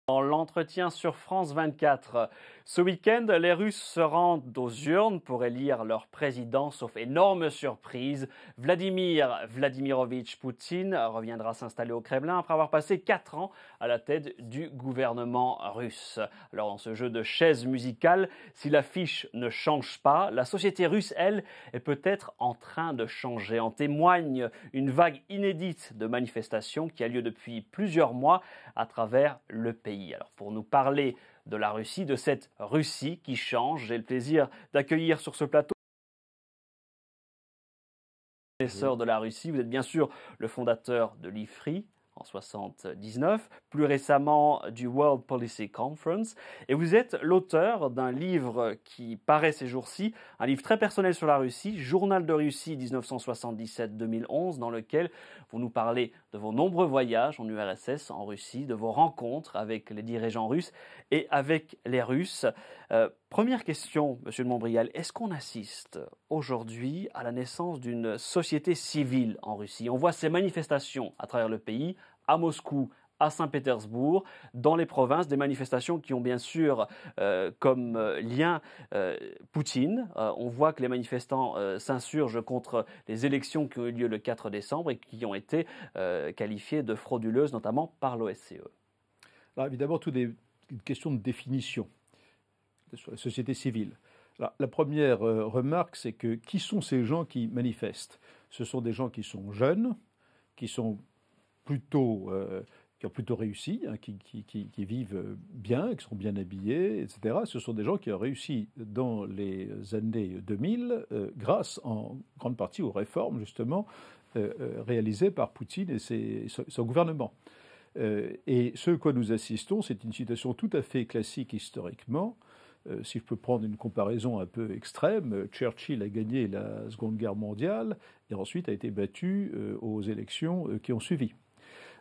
Dans l'entretien sur France 24, ce week-end, les Russes se rendent aux urnes pour élire leur président, sauf énorme surprise. Vladimir Vladimirovitch Poutine reviendra s'installer au Kremlin après avoir passé 4 ans à la tête du gouvernement russe. Alors dans ce jeu de chaises musicales, si l'affiche ne change pas, la société russe, elle, est peut-être en train de changer. En témoigne une vague inédite de manifestations qui a lieu depuis plusieurs mois à travers le pays. Alors pour nous parler de la Russie, de cette Russie qui change, j'ai le plaisir d'accueillir sur ce plateau le professeur de la Russie. Vous êtes bien sûr le fondateur de l'IFRI en 79, plus récemment du World Policy Conference, et vous êtes l'auteur d'un livre qui paraît ces jours-ci, un livre très personnel sur la Russie, Journal de Russie 1977-2011, dans lequel vous nous parlez de vos nombreux voyages en URSS, en Russie, de vos rencontres avec les dirigeants russes et avec les Russes. Première question, Monsieur de Montbrial, est-ce qu'on assiste aujourd'hui à la naissance d'une société civile en Russie? On voit ces manifestations à travers le pays, à Moscou, à Saint-Pétersbourg, dans les provinces, des manifestations qui ont bien sûr comme lien Poutine. On voit que les manifestants s'insurgent contre les élections qui ont eu lieu le 4 décembre et qui ont été qualifiées de frauduleuses, notamment par l'OSCE. Alors évidemment, tout est une question de définition sur la société civile. Alors, la première remarque, c'est que qui sont ces gens qui manifestent? Ce sont des gens qui sont jeunes, qui sont plutôt, qui ont plutôt réussi, hein, qui vivent bien, qui sont bien habillés, etc. Ce sont des gens qui ont réussi dans les années 2000 grâce en grande partie aux réformes justement réalisées par Poutine et son gouvernement. Et ce à quoi nous assistons, c'est une situation tout à fait classique historiquement. Si je peux prendre une comparaison un peu extrême, Churchill a gagné la Seconde Guerre mondiale et ensuite a été battu aux élections qui ont suivi.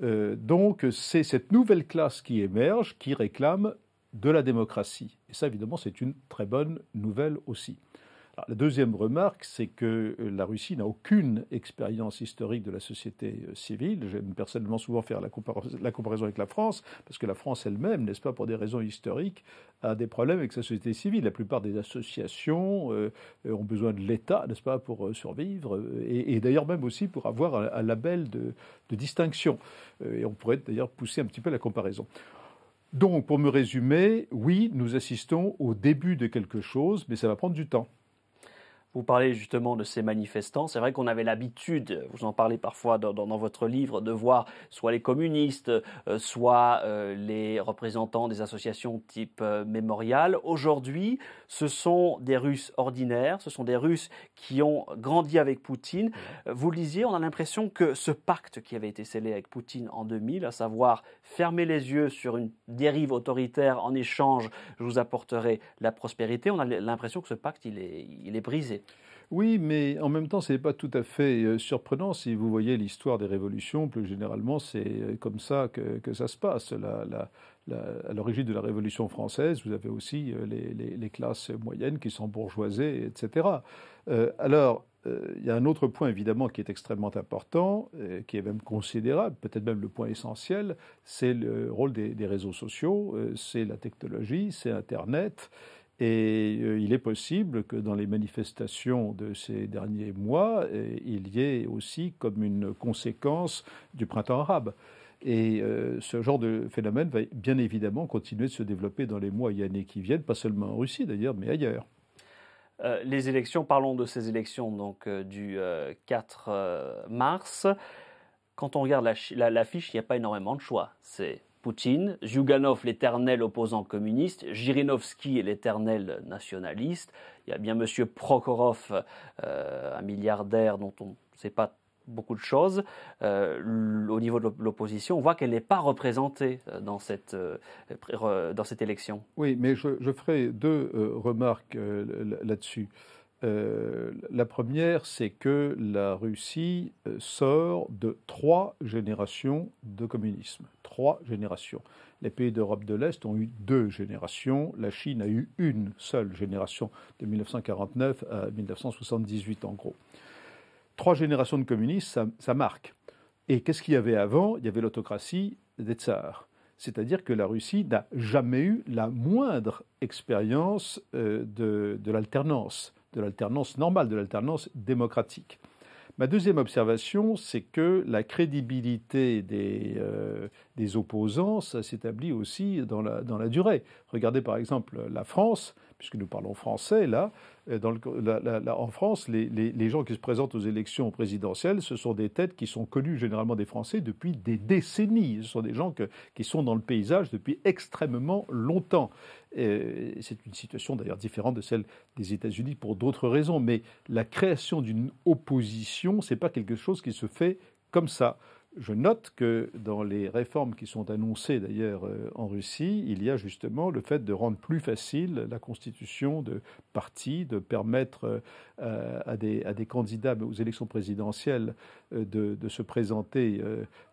Donc c'est cette nouvelle classe qui émerge, qui réclame de la démocratie. Et ça, évidemment, c'est une très bonne nouvelle aussi. Alors, la deuxième remarque, c'est que la Russie n'a aucune expérience historique de la société civile. J'aime personnellement souvent faire la comparaison avec la France, parce que la France elle-même, n'est-ce pas, pour des raisons historiques, a des problèmes avec sa société civile. La plupart des associations ont besoin de l'État, n'est-ce pas, pour survivre, et d'ailleurs même aussi pour avoir un label de distinction. Et on pourrait d'ailleurs pousser un petit peu la comparaison. Donc, pour me résumer, oui, nous assistons au début de quelque chose, mais ça va prendre du temps. Vous parlez justement de ces manifestants. C'est vrai qu'on avait l'habitude, vous en parlez parfois dans votre livre, de voir soit les communistes, soit les représentants des associations type Mémorial. Aujourd'hui, ce sont des Russes ordinaires, ce sont des Russes qui ont grandi avec Poutine. Vous le disiez, on a l'impression que ce pacte qui avait été scellé avec Poutine en 2000, à savoir fermer les yeux sur une dérive autoritaire en échange, je vous apporterai la prospérité, on a l'impression que ce pacte, il est brisé. Oui, mais en même temps, ce n'est pas tout à fait surprenant. Si vous voyez l'histoire des révolutions, plus généralement, c'est comme ça que ça se passe. À l'origine de la Révolution française, vous avez aussi les classes moyennes qui sont bourgeoisées, etc. Il y a un autre point, évidemment, qui est extrêmement important, qui est même considérable, peut-être même le point essentiel, c'est le rôle des réseaux sociaux, c'est la technologie, c'est Internet. Et il est possible que dans les manifestations de ces derniers mois, il y ait aussi comme une conséquence du printemps arabe. Et ce genre de phénomène va bien évidemment continuer de se développer dans les mois et années qui viennent, pas seulement en Russie d'ailleurs, mais ailleurs. Les élections, parlons de ces élections donc du 4 mars. Quand on regarde l'affiche, il n'y a pas énormément de choix. C'est Poutine, Zyuganov, l'éternel opposant communiste, Zhirinovsky, l'éternel nationaliste. Il y a bien M. Prokhorov, un milliardaire dont on ne sait pas beaucoup de choses. Au niveau de l'opposition, on voit qu'elle n'est pas représentée dans cette élection. Oui, mais je ferai deux remarques là-dessus. La première, c'est que la Russie sort de 3 générations de communisme. 3 générations. Les pays d'Europe de l'Est ont eu 2 générations. La Chine a eu une seule génération, de 1949 à 1978 en gros. 3 générations de communisme, ça marque. Et qu'est-ce qu'il y avait avant? Il y avait l'autocratie des tsars. C'est-à-dire que la Russie n'a jamais eu la moindre expérience de l'alternance normale, de l'alternance démocratique. Ma deuxième observation, c'est que la crédibilité des opposants, ça s'établit aussi dans la durée. Regardez par exemple la France, puisque nous parlons français là. En France, les gens qui se présentent aux élections présidentielles, ce sont des têtes qui sont connues généralement des Français depuis des décennies. Ce sont des gens qui sont dans le paysage depuis extrêmement longtemps. C'est une situation d'ailleurs différente de celle des États-Unis pour d'autres raisons, mais la création d'une opposition, c'est pas quelque chose qui se fait comme ça. Je note que dans les réformes qui sont annoncées d'ailleurs en Russie, il y a justement le fait de rendre plus facile la constitution de partis, de permettre à des candidats aux élections présidentielles de se présenter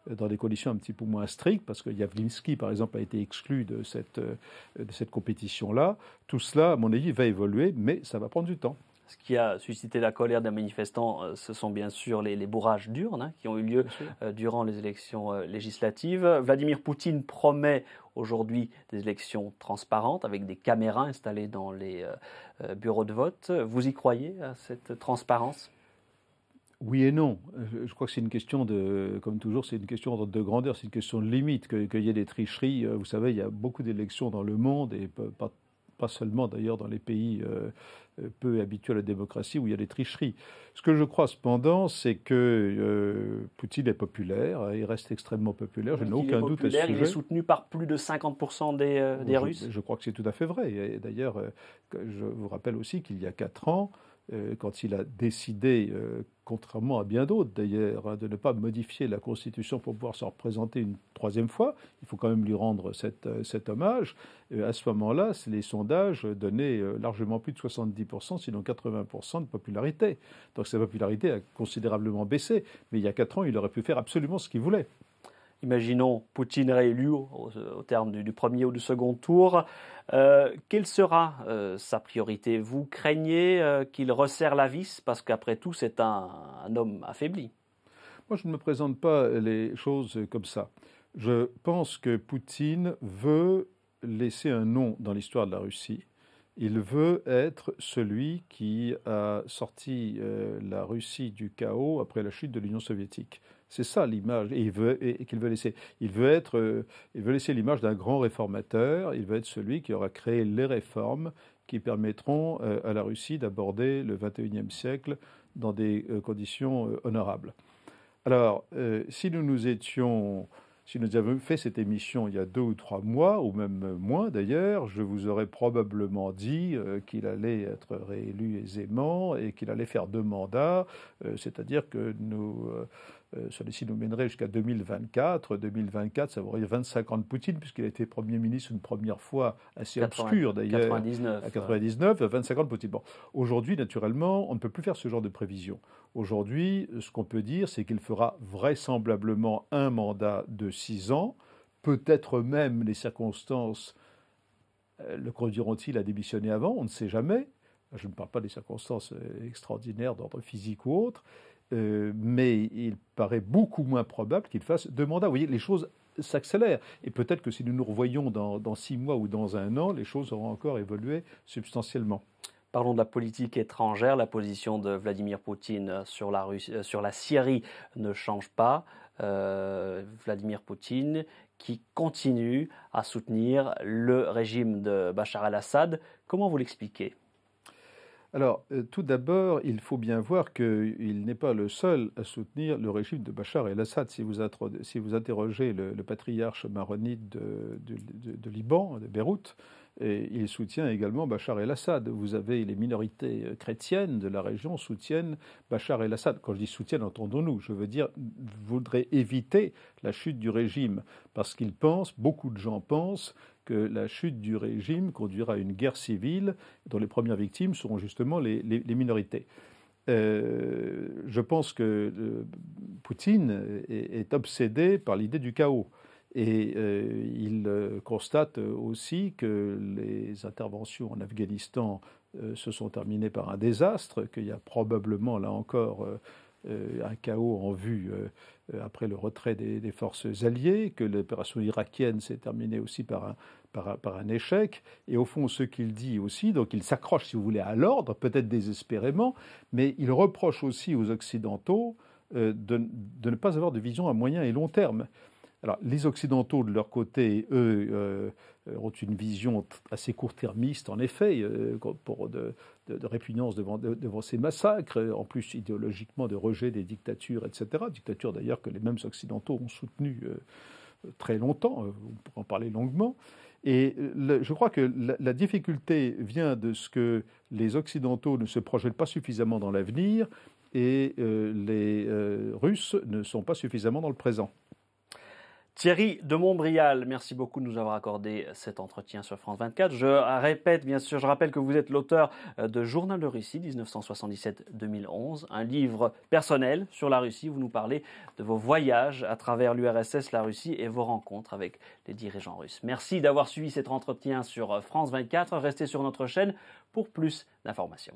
dans des conditions un petit peu moins strictes, parce que Yavlinsky, par exemple, a été exclu de cette compétition-là. Tout cela, à mon avis, va évoluer, mais ça va prendre du temps. Ce qui a suscité la colère des manifestants, ce sont bien sûr les bourrages d'urnes qui ont eu lieu durant les élections législatives. Vladimir Poutine promet aujourd'hui des élections transparentes avec des caméras installées dans les bureaux de vote. Vous y croyez à cette transparence ? Oui et non. Je crois que c'est une question comme toujours, c'est une question de grandeur, c'est une question de limite, qu'il y ait des tricheries. Vous savez, il y a beaucoup d'élections dans le monde et pas seulement d'ailleurs dans les pays peu habitués à la démocratie où il y a des tricheries. Ce que je crois cependant, c'est que Poutine est populaire, il reste extrêmement populaire, je n'ai aucun doute à ce sujet. Il est soutenu par plus de 50% des Russes. Je crois que c'est tout à fait vrai. Et d'ailleurs, je vous rappelle aussi qu'il y a 4 ans, quand il a décidé, contrairement à bien d'autres d'ailleurs, de ne pas modifier la Constitution pour pouvoir se représenter une 3e fois, il faut quand même lui rendre cet hommage. À ce moment-là, les sondages donnaient largement plus de 70%, sinon 80% de popularité. Donc sa popularité a considérablement baissé. Mais il y a 4 ans, il aurait pu faire absolument ce qu'il voulait. Imaginons Poutine réélu au terme du premier ou du second tour. Quelle sera sa priorité ? Vous craignez qu'il resserre la vis parce qu'après tout, c'est un homme affaibli. Moi, je ne me présente pas les choses comme ça. Je pense que Poutine veut laisser un nom dans l'histoire de la Russie. Il veut être celui qui a sorti la Russie du chaos après la chute de l'Union soviétique. C'est ça l'image qu'il veut laisser. Il veut laisser l'image d'un grand réformateur. Il veut être celui qui aura créé les réformes qui permettront à la Russie d'aborder le XXIe siècle dans des conditions honorables. Alors, si nous avions fait cette émission il y a 2 ou 3 mois, ou même moins d'ailleurs, je vous aurais probablement dit qu'il allait être réélu aisément et qu'il allait faire 2 mandats, c'est-à-dire que celui-ci nous mènerait jusqu'à 2024. 2024, ça vaut dire 25 ans de Poutine, puisqu'il a été Premier ministre une première fois, assez obscur d'ailleurs. 99. À 99, 25 ans de Poutine. Bon, aujourd'hui, naturellement, on ne peut plus faire ce genre de prévision. Aujourd'hui, ce qu'on peut dire, c'est qu'il fera vraisemblablement un mandat de 6 ans. Peut-être même les circonstances le conduiront-ils à démissionner avant, on ne sait jamais. Je ne parle pas des circonstances extraordinaires d'ordre physique ou autre. Mais il paraît beaucoup moins probable qu'il fasse 2 mandats. Vous voyez, les choses s'accélèrent. Et peut-être que si nous nous revoyons dans 6 mois ou dans 1 an, les choses auront encore évolué substantiellement. Parlons de la politique étrangère. La position de Vladimir Poutine sur la Syrie ne change pas. Vladimir Poutine qui continue à soutenir le régime de Bachar el-Assad. Comment vous l'expliquez ? Alors, tout d'abord, il faut bien voir qu'il n'est pas le seul à soutenir le régime de Bachar el-Assad. Si vous interrogez le patriarche maronite de Liban, de Beyrouth, il soutient également Bachar el-Assad. Vous avez les minorités chrétiennes de la région soutiennent Bachar el-Assad. Quand je dis soutiennent, entendons-nous, je veux dire voudraient éviter la chute du régime parce qu'ils pensent, beaucoup de gens pensent, que la chute du régime conduira à une guerre civile dont les premières victimes seront justement les minorités. Je pense que Poutine est obsédé par l'idée du chaos. Et il constate aussi que les interventions en Afghanistan se sont terminées par un désastre, qu'il y a probablement, là encore, un chaos en vue après le retrait des forces alliées, que l'opération irakienne s'est terminée aussi par un échec. Et au fond, ce qu'il dit aussi, donc il s'accroche, si vous voulez, à l'ordre, peut-être désespérément, mais il reproche aussi aux Occidentaux de ne pas avoir de vision à moyen et long terme. Alors, les Occidentaux, de leur côté, eux, ont une vision assez court-termiste, en effet, de répugnance devant ces massacres, en plus idéologiquement de rejet des dictatures, etc. Dictatures d'ailleurs que les mêmes Occidentaux ont soutenues très longtemps, on pourra en parler longuement. Et je crois que la difficulté vient de ce que les Occidentaux ne se projettent pas suffisamment dans l'avenir et les Russes ne sont pas suffisamment dans le présent. Thierry de Montbrial, merci beaucoup de nous avoir accordé cet entretien sur France 24. Je répète, bien sûr, je rappelle que vous êtes l'auteur de Journal de Russie 1977-2011, un livre personnel sur la Russie. Vous nous parlez de vos voyages à travers l'URSS, la Russie et vos rencontres avec les dirigeants russes. Merci d'avoir suivi cet entretien sur France 24. Restez sur notre chaîne pour plus d'informations.